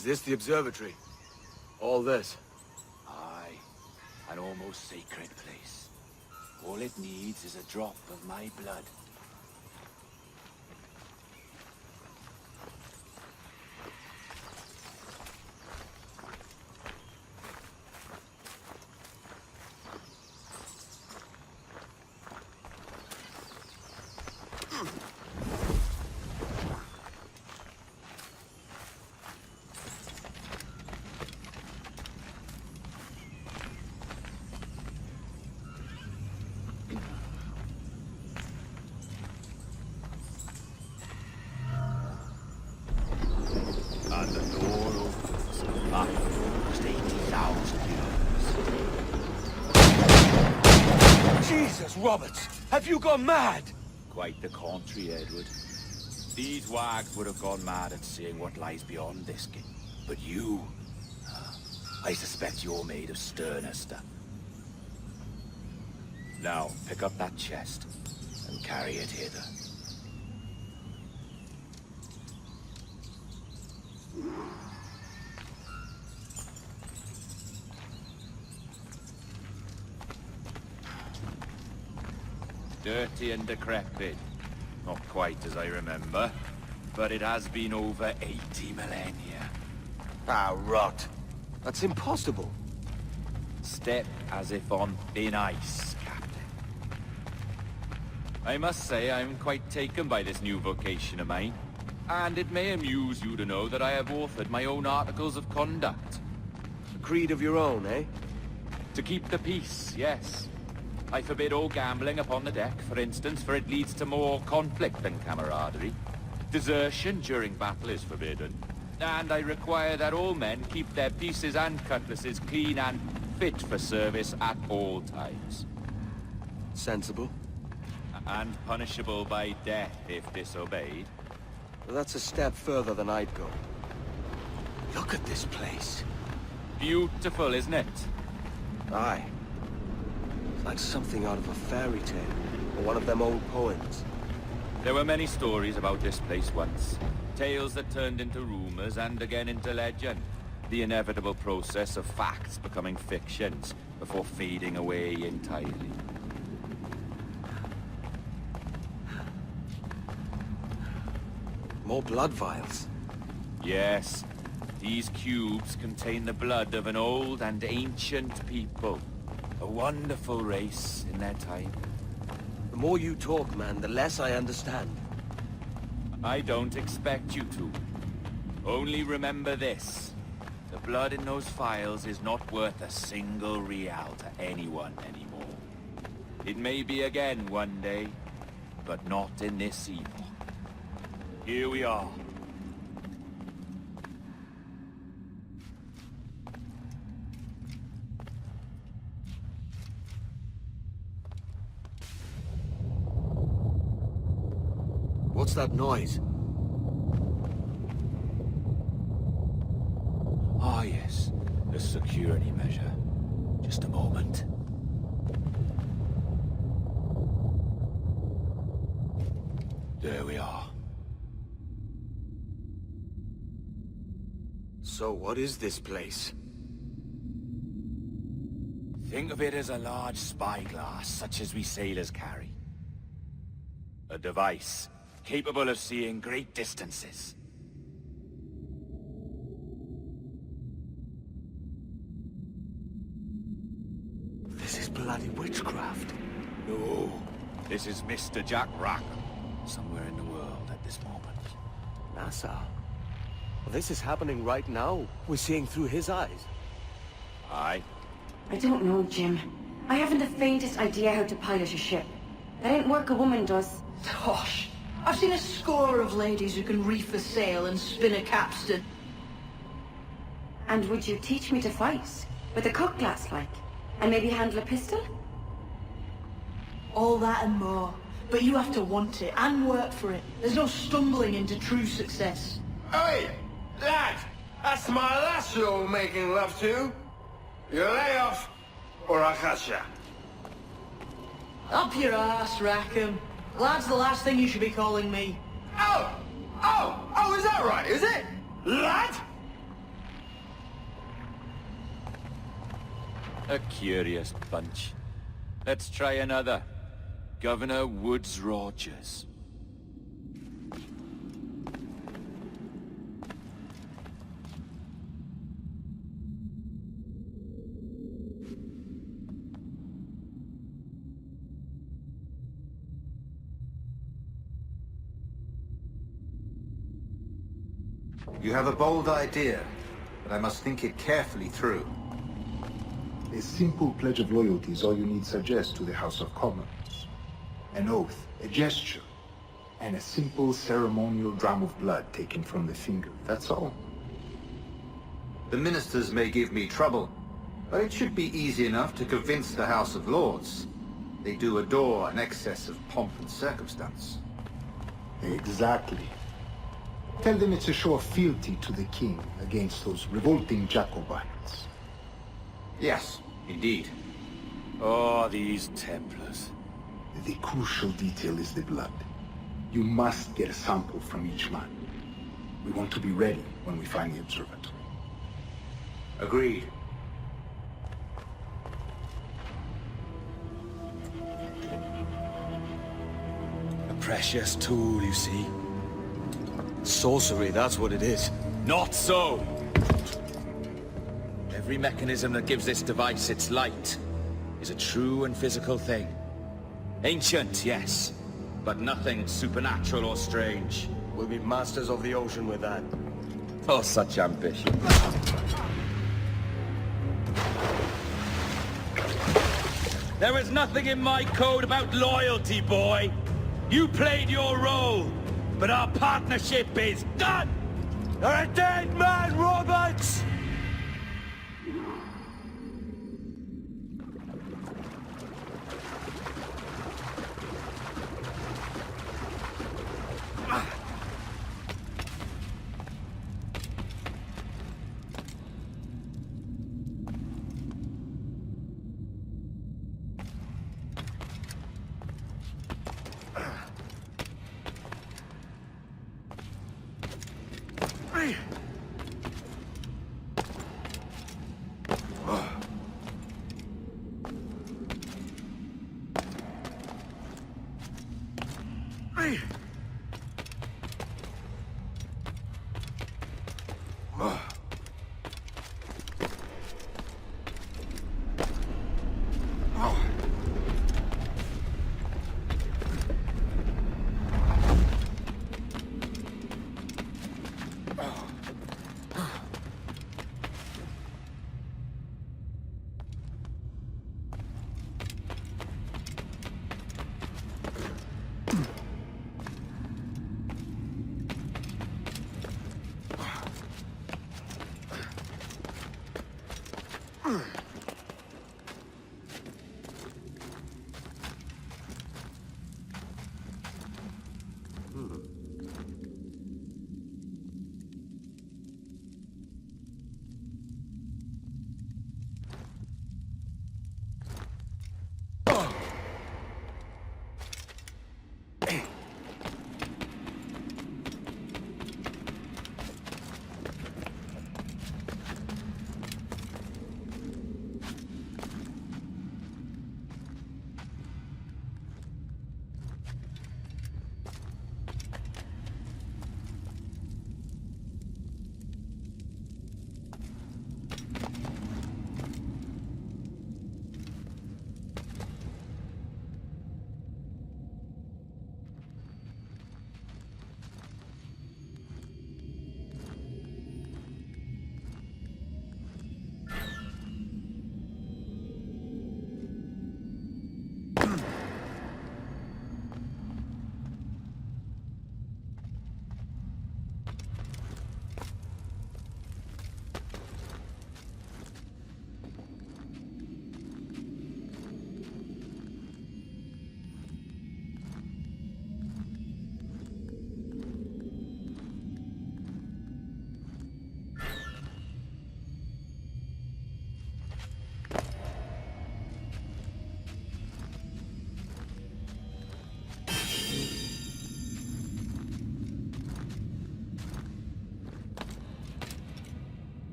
Is this the observatory? All this? Aye. An almost sacred place. All it needs is a drop of my blood. And the door opens after almost 80,000 years. Jesus, Roberts! Have you gone mad? Quite the contrary, Edward. These wags would have gone mad at seeing what lies beyond this gate. But you... I suspect you're made of sterner stuff. Now, pick up that chest and carry it hither. Dirty and decrepit. Not quite as I remember, but it has been over 80 millennia. Ah, rot. That's impossible. Step as if on thin ice, Captain. I must say I'm quite taken by this new vocation of mine. And it may amuse you to know that I have authored my own articles of conduct. A creed of your own, eh? To keep the peace, yes. I forbid all gambling upon the deck, for instance, for it leads to more conflict than camaraderie. Desertion during battle is forbidden. And I require that all men keep their pieces and cutlasses clean and fit for service at all times. Sensible. And punishable by death if disobeyed. Well, that's a step further than I'd go. Look at this place. Beautiful, isn't it? Aye. It's like something out of a fairy tale, or one of them old poems. There were many stories about this place once. Tales that turned into rumors and again into legend. The inevitable process of facts becoming fictions before fading away entirely. More blood vials. Yes, these cubes contain the blood of an old and ancient people. A wonderful race in their time. The more you talk, man, the less I understand. I don't expect you to. Only remember this. The blood in those files is not worth a single real to anyone anymore. It may be again one day, but not in this epoch. Here we are. What's that noise? Ah, yes. A security measure. Just a moment. There we are. So what is this place? Think of it as a large spyglass, such as we sailors carry. A device capable of seeing great distances. This is bloody witchcraft. No, this is Mr. Jack Rackham, somewhere in the world at this moment. NASA. Well, this is happening right now. We're seeing through his eyes. Aye. I don't know, Jim. I haven't the faintest idea how to pilot a ship. That ain't work a woman does. Gosh, I've seen a score of ladies who can reef a sail and spin a capstan. And would you teach me to fight? With a cutlass, like? And maybe handle a pistol? All that and more. But you have to want it and work for it. There's no stumbling into true success. Hey, lad! That's my lass you're making love to. You lay off, or I'll catch ya. Up your ass, Rackham. Lad's the last thing you should be calling me. Oh, is that right, is it? Lad? A curious bunch. Let's try another. Governor Woods Rogers. You have a bold idea, but I must think it carefully through. A simple pledge of loyalty is all you need suggest to the House of Commons. An oath, a gesture, and a simple ceremonial dram of blood taken from the finger. That's all. The ministers may give me trouble, but it should be easy enough to convince the House of Lords. They do adore an excess of pomp and circumstance. Exactly. Tell them it's a show of fealty to the king against those revolting Jacobites. Yes, indeed. Oh, these Templars. The crucial detail is the blood. You must get a sample from each man. We want to be ready when we find the observatory. Agreed. A precious tool, you see. Sorcery, that's what it is. Not so! Every mechanism that gives this device its light is a true and physical thing. Ancient, yes, but nothing supernatural or strange. We'll be masters of the ocean with that. Oh, such ambition. There is nothing in my code about loyalty, boy. You played your role, but our partnership is done! You're a dead man, Roberts!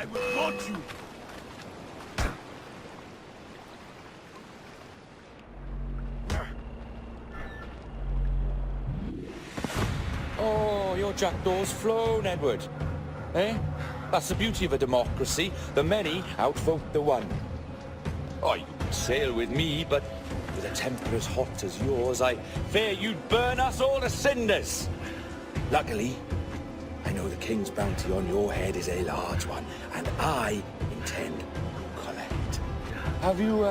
I would want you. Oh, your jackdaw's flown, Edward. Eh? That's the beauty of a democracy. The many outvote the one. Oh, you could sail with me, but with a temper as hot as yours, I fear you'd burn us all to cinders. Luckily, I know the king's bounty on your head is a large one, and I intend to collect. Have you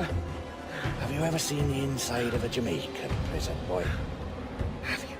ever seen the inside of a Jamaican prison, boy? Have you?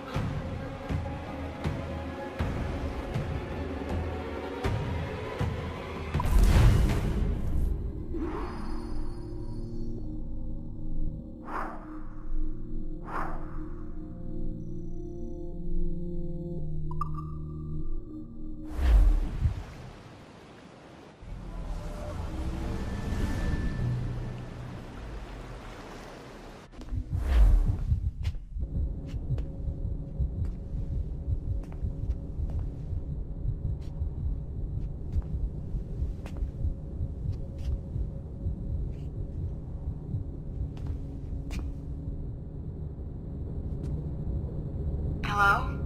Hello?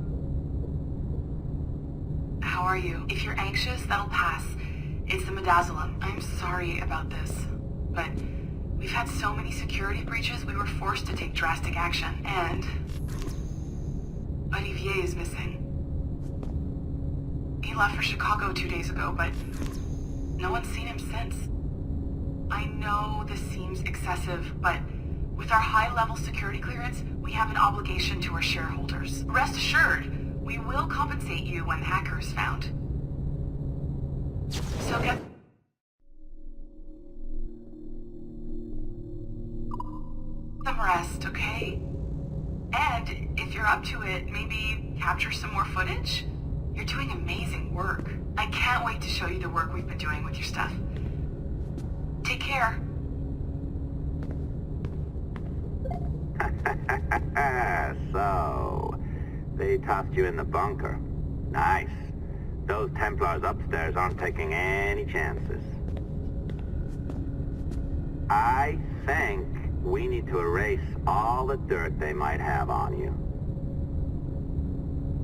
How are you? If you're anxious, that'll pass. It's the midazolam. I'm sorry about this, but we've had so many security breaches, we were forced to take drastic action, and Olivier is missing. He left for Chicago 2 days ago, but no one's seen him since. I know this seems excessive, but with our high-level security clearance, we have an obligation to our shareholders. Rest assured, we will compensate you when the hacker is found. So get some rest, okay? And if you're up to it, maybe capture some more footage? You're doing amazing work. I can't wait to show you the work we've been doing with your stuff. Take care. So, they tossed you in the bunker. Nice. Those Templars upstairs aren't taking any chances. I think we need to erase all the dirt they might have on you.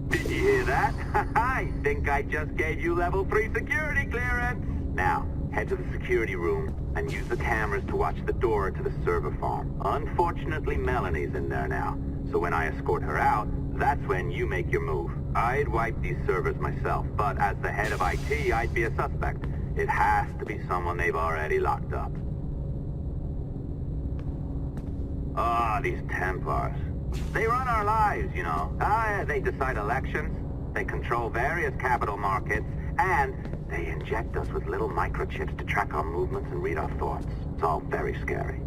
Did you hear that? I think I just gave you level 3 security clearance. Now, head to the security room and use the cameras to watch the door to the server farm. Unfortunately, Melanie's in there now, so when I escort her out, that's when you make your move. I'd wipe these servers myself, but as the head of IT, I'd be a suspect. It has to be someone they've already locked up. Ah, these Templars. They run our lives, you know. They decide elections, they control various capital markets, and they inject us with little microchips to track our movements and read our thoughts. It's all very scary.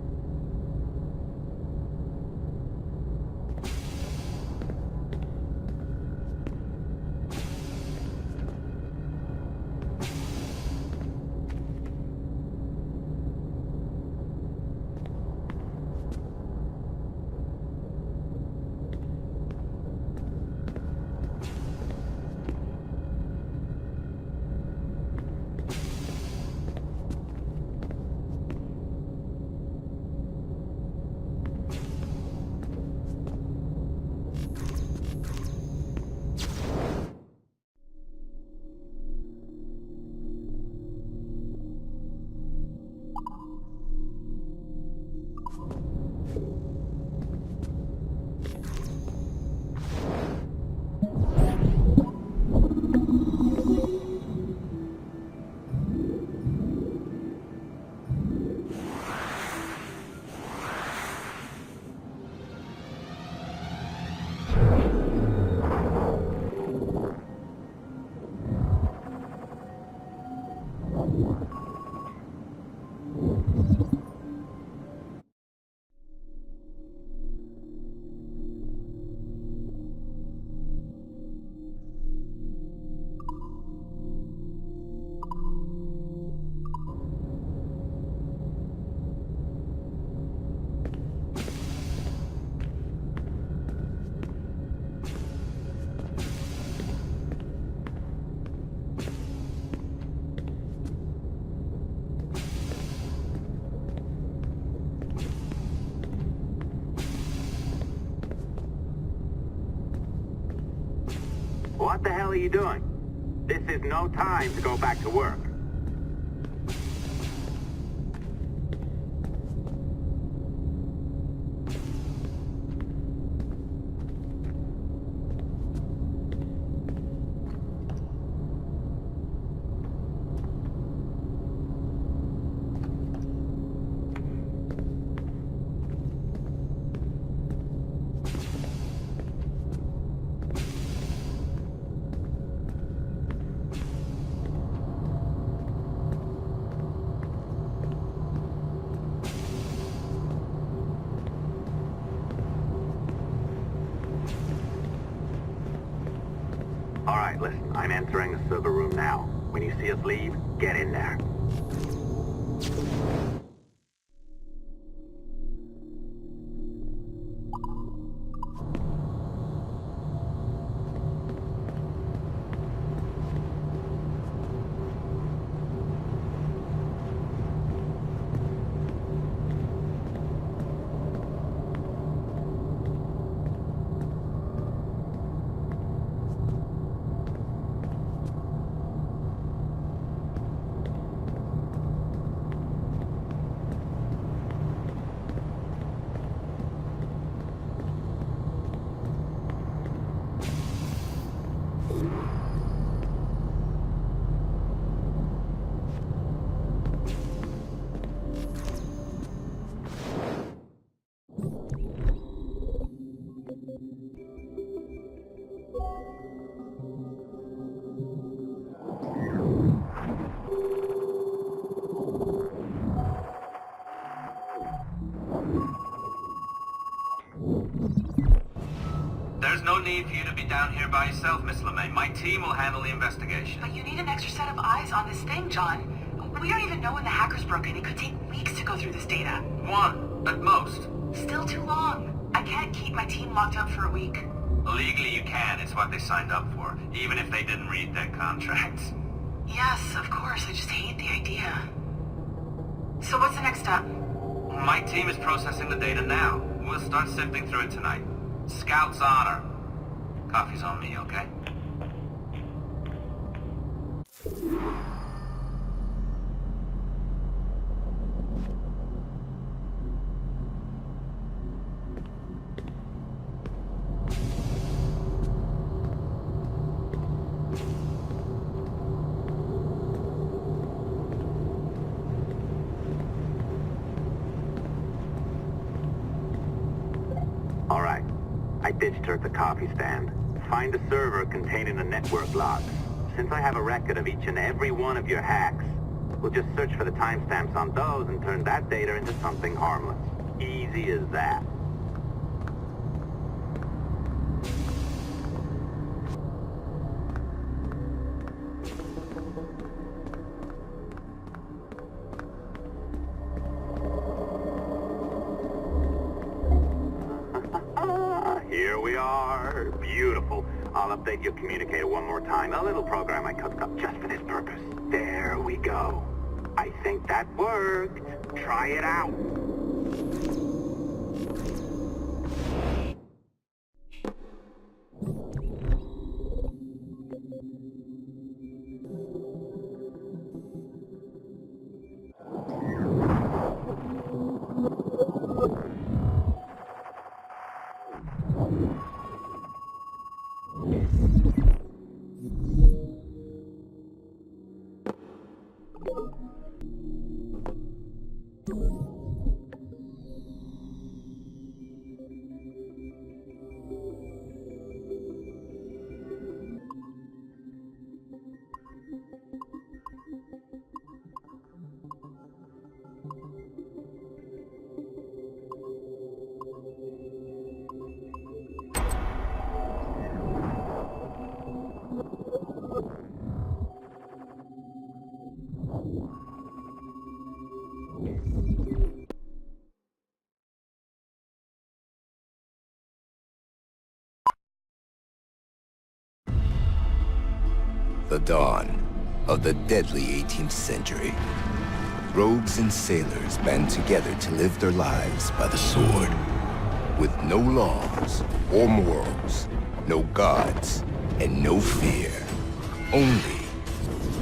What the hell are you doing? This is no time to go back to work. All right, listen, I'm entering the server room now. When you see us leave, get in there. There's no need for you to be down here by yourself, Miss LeMay. My team will handle the investigation. But you need an extra set of eyes on this thing, John. We don't even know when the hackers broke in. It could take weeks to go through this data. One, at most. Still too long. I can't keep my team locked up for a week. Legally you can. It's what they signed up for, even if they didn't read their contracts. Yes, of course. I just hate the idea. So what's the next step? My team is processing the data now. We'll start sifting through it tonight. Scout's honor. Coffee's on me, okay? All right. I ditched her at the coffee stand. Find a server containing the network logs. Since I have a record of each and every one of your hacks, we'll just search for the timestamps on those and turn that data into something harmless. Easy as that. Here we are. Beautiful. I'll update your communicator one more time. A little program I cooked up just for this purpose. There we go. I think that worked. Try it out. The dawn of the deadly 18th century. Rogues and sailors band together to live their lives by the sword. With no laws or morals, no gods, and no fear. Only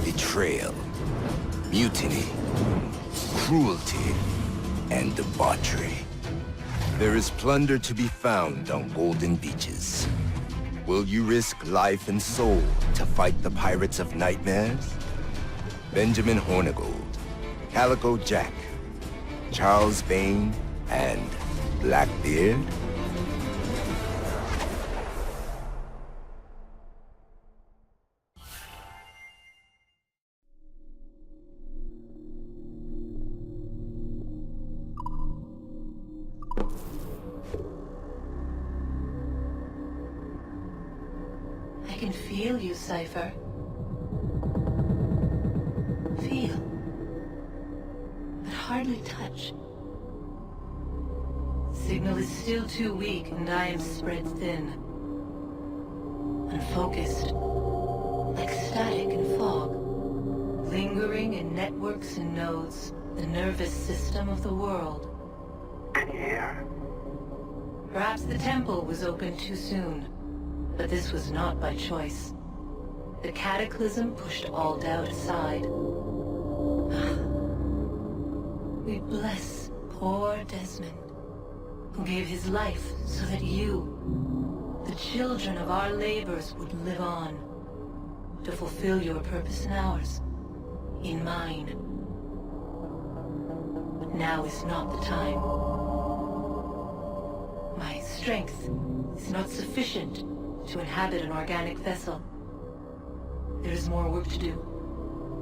betrayal, mutiny, cruelty, and debauchery. There is plunder to be found on golden beaches. Will you risk life and soul to fight the pirates of nightmares? Benjamin Hornigold, Calico Jack, Charles Vane, and Blackbeard? I can feel you, Cypher. Feel. But hardly touch. Signal is still too weak, and I am spread thin. Unfocused. Like static in fog. Lingering in networks and nodes. The nervous system of the world. Here. Perhaps the temple was opened too soon. But this was not by choice. The cataclysm pushed all doubt aside. We bless poor Desmond, who gave his life so that you, the children of our labors, would live on, to fulfill your purpose in ours, in mine. But now is not the time. My strength is not sufficient to inhabit an organic vessel. There is more work to do,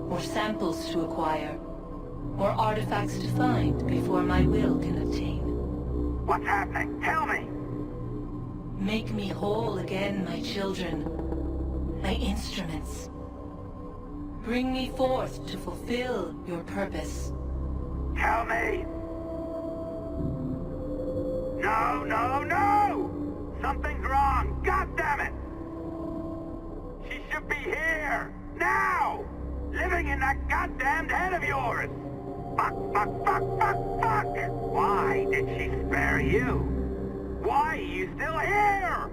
more samples to acquire, more artifacts to find before my will can obtain. What's happening? Tell me! Make me whole again, my children, my instruments. Bring me forth to fulfill your purpose. Tell me! No, no, no! Something's wrong! God damn it! She should be here! Now! Living in that goddamned head of yours! Fuck, fuck, fuck, fuck, fuck! Why did she spare you? Why are you still here?